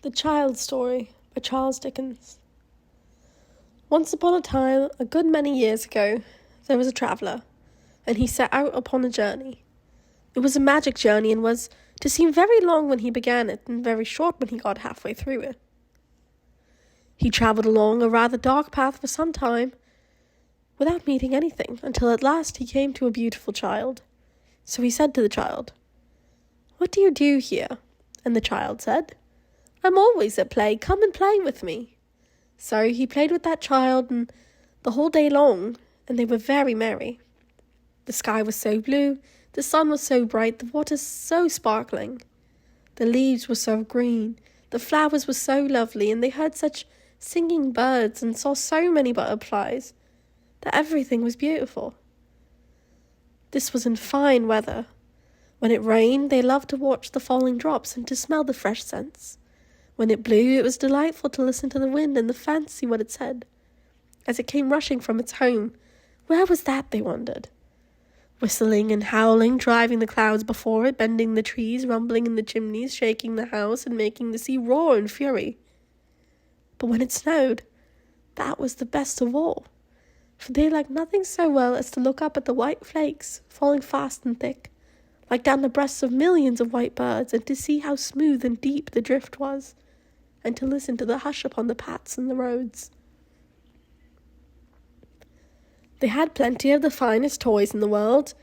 The Child's Story by Charles Dickens. Once upon a time, a good many years ago, there was a traveller, and he set out upon a journey. It was a magic journey and was to seem very long when he began it and very short when he got halfway through it. He travelled along a rather dark path for some time without meeting anything, until at last he came to a beautiful child. So he said to the child, "What do you do here?" And the child said, "I'm always at play, come and play with me." So he played with that child and the whole day long, and they were very merry. The sky was so blue, the sun was so bright, the water so sparkling. The leaves were so green, the flowers were so lovely, and they heard such singing birds and saw so many butterflies, that everything was beautiful. This was in fine weather. When it rained, they loved to watch the falling drops and to smell the fresh scents. When it blew, it was delightful to listen to the wind and to fancy what it said. As it came rushing from its home, where was that, they wondered? Whistling and howling, driving the clouds before it, bending the trees, rumbling in the chimneys, shaking the house, and making the sea roar in fury. But when it snowed, that was the best of all, for they liked nothing so well as to look up at the white flakes, falling fast and thick, like down the breasts of millions of white birds, and to see how smooth and deep the drift was, and to listen to the hush upon the paths and the roads. They had plenty of the finest toys in the world,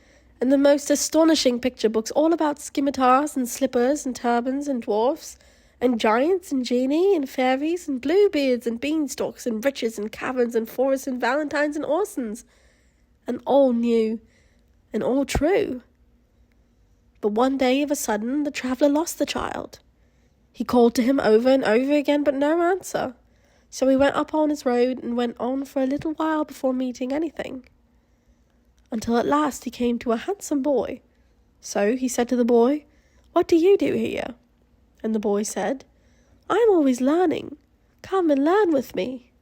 and the most astonishing picture books all about scimitars and slippers and turbans and dwarfs, and giants and genii and fairies and bluebeards and beanstalks and riches and caverns and forests and valentines and orsons, and all new and all true. But one day of a sudden the traveller lost the child. He called to him over and over again, but no answer. So he went up on his road and went on for a little while before meeting anything, until at last he came to a handsome boy. So he said to the boy, "What do you do here?" And the boy said, "I am always learning. Come and learn with me."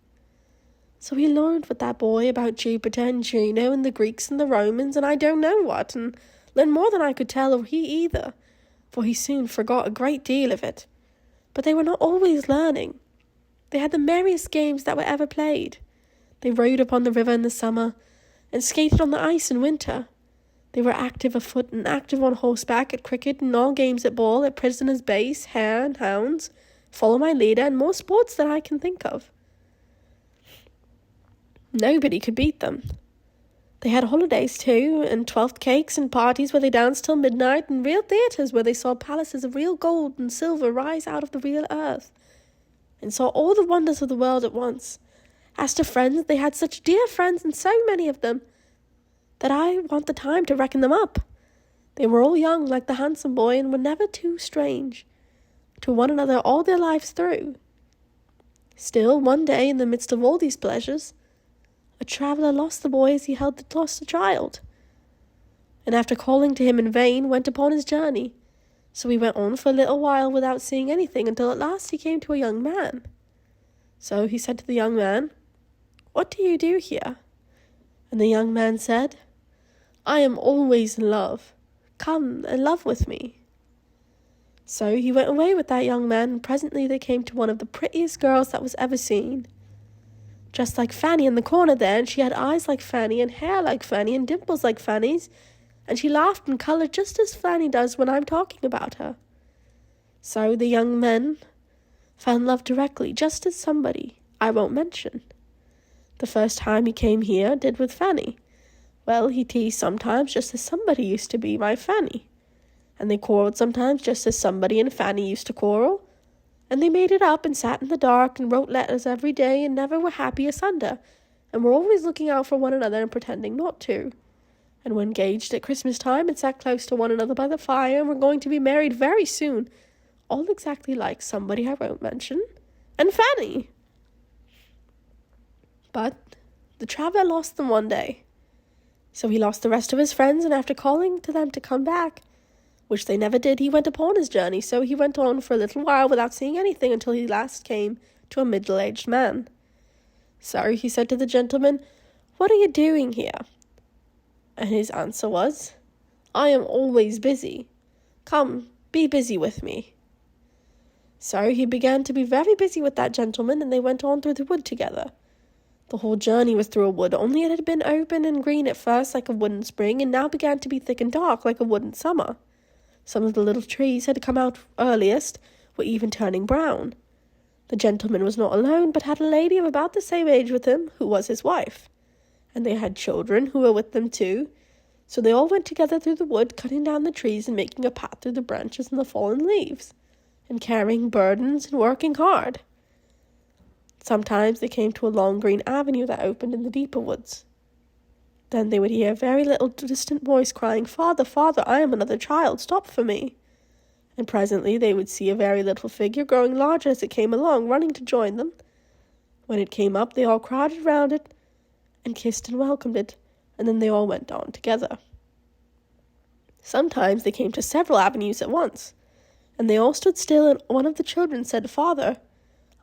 So he learned with that boy about Jupiter and Juno and the Greeks and the Romans and I don't know what, and learned more than I could tell or he either, for he soon forgot a great deal of it. But they were not always learning. They had the merriest games that were ever played. They rode upon the river in the summer, and skated on the ice in winter. They were active afoot and active on horseback, at cricket and all games at ball, at prisoner's base, hare and hounds, follow my leader, and more sports than I can think of. Nobody could beat them. They had holidays too, and 12th cakes and parties where they danced till midnight, and real theatres where they saw palaces of real gold and silver rise out of the real earth, and saw all the wonders of the world at once. As to friends, they had such dear friends, and so many of them, that I want the time to reckon them up. They were all young like the handsome boy, and were never too strange to one another all their lives through. Still, one day, in the midst of all these pleasures, a traveller lost the boy as he had lost a child, and after calling to him in vain, went upon his journey. So he went on for a little while without seeing anything, until at last he came to a young man. So he said to the young man, "What do you do here?" And the young man said, "I am always in love. Come and love with me." So he went away with that young man, and presently they came to one of the prettiest girls that was ever seen, just like Fanny in the corner there, and she had eyes like Fanny, and hair like Fanny, and dimples like Fanny's, and she laughed and coloured just as Fanny does when I'm talking about her. So the young man fell in love directly, just as somebody I won't mention, the first time he came here, did with Fanny. Well, he teased sometimes just as somebody used to be my Fanny, and they quarrelled sometimes just as somebody and Fanny used to quarrel, and they made it up and sat in the dark and wrote letters every day and never were happy asunder, and were always looking out for one another and pretending not to, and were engaged at Christmas time and sat close to one another by the fire, and were going to be married very soon, all exactly like somebody I won't mention, and Fanny. But the traveller lost them one day. So he lost the rest of his friends, and after calling to them to come back, which they never did, he went upon his journey. So he went on for a little while without seeing anything, until he last came to a middle-aged man. So he said to the gentleman, "What are you doing here?" And his answer was, "I am always busy. Come, be busy with me." So he began to be very busy with that gentleman, and they went on through the wood together. The whole journey was through a wood, only it had been open and green at first like a wood in spring, and now began to be thick and dark like a wood in summer. Some of the little trees had come out earliest, were even turning brown. The gentleman was not alone, but had a lady of about the same age with him, who was his wife. And they had children who were with them too. So they all went together through the wood, cutting down the trees and making a path through the branches and the fallen leaves, and carrying burdens and working hard. Sometimes they came to a long green avenue that opened in the deeper woods. Then they would hear a very little distant voice crying, "Father, Father, I am another child, stop for me." And presently they would see a very little figure growing larger as it came along, running to join them. When it came up, they all crowded round it and kissed and welcomed it, and then they all went on together. Sometimes they came to several avenues at once, and they all stood still, and one of the children said, "Father,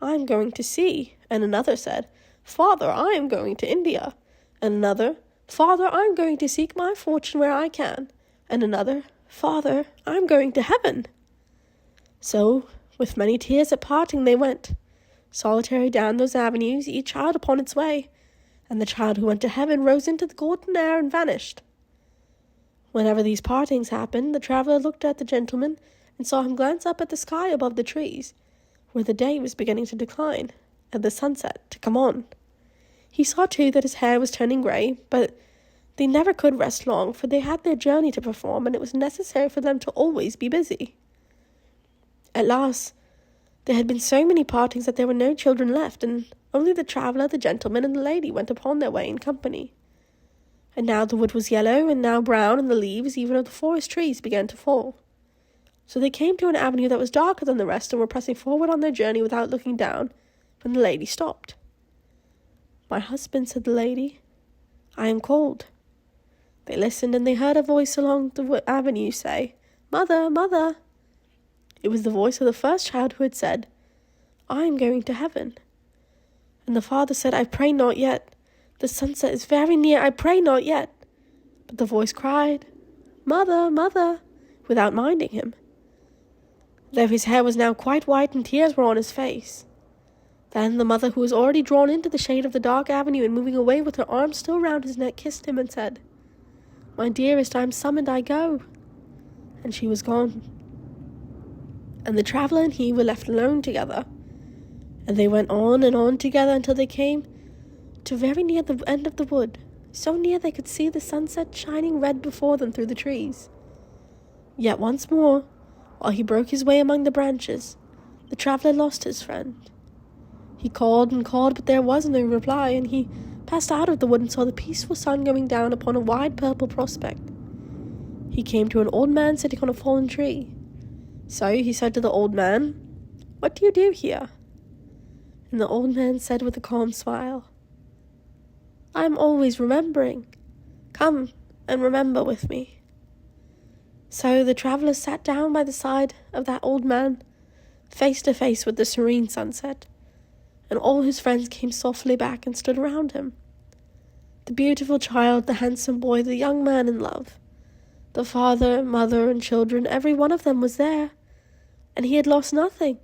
I am going to sea," and another said, "Father, I am going to India," and another, "Father, I am going to seek my fortune where I can," and another, "Father, I am going to heaven." So, with many tears at parting, they went, solitary down those avenues, each child upon its way, and the child who went to heaven rose into the golden air and vanished. Whenever these partings happened, the traveller looked at the gentleman and saw him glance up at the sky above the trees, where the day was beginning to decline, and the sunset to come on. He saw too that his hair was turning grey, but they never could rest long, for they had their journey to perform, and it was necessary for them to always be busy. At last, there had been so many partings that there were no children left, and only the traveller, the gentleman, and the lady went upon their way in company. And now the wood was yellow, and now brown, and the leaves, even of the forest trees, began to fall. So they came to an avenue that was darker than the rest, and were pressing forward on their journey without looking down, when the lady stopped. "My husband," said the lady, "I am cold." They listened, and they heard a voice along the avenue say, "Mother, mother." It was the voice of the first child who had said, "I am going to heaven." And the father said, "I pray not yet. The sunset is very near. I pray not yet." But the voice cried, "Mother, mother," without minding him, though his hair was now quite white and tears were on his face. Then the mother, who was already drawn into the shade of the dark avenue and moving away with her arms still round his neck, kissed him and said, "My dearest, I am summoned, I go." And she was gone. And the traveller and he were left alone together. And they went on and on together until they came to very near the end of the wood, so near they could see the sunset shining red before them through the trees. Yet once more, while he broke his way among the branches, the traveller lost his friend. He called and called, but there was no reply, and he passed out of the wood and saw the peaceful sun going down upon a wide purple prospect. He came to an old man sitting on a fallen tree. So he said to the old man, "What do you do here?" And the old man said with a calm smile, "I am always remembering. Come and remember with me." So the traveller sat down by the side of that old man, face to face with the serene sunset, and all his friends came softly back and stood around him. The beautiful child, the handsome boy, the young man in love, the father, mother, and children, every one of them was there, and he had lost nothing.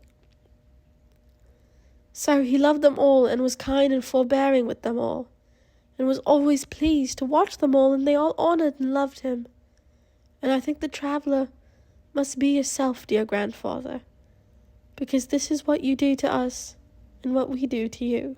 So he loved them all, and was kind and forbearing with them all, and was always pleased to watch them all, and they all honoured and loved him. And I think the traveller must be yourself, dear grandfather, because this is what you do to us, and what we do to you.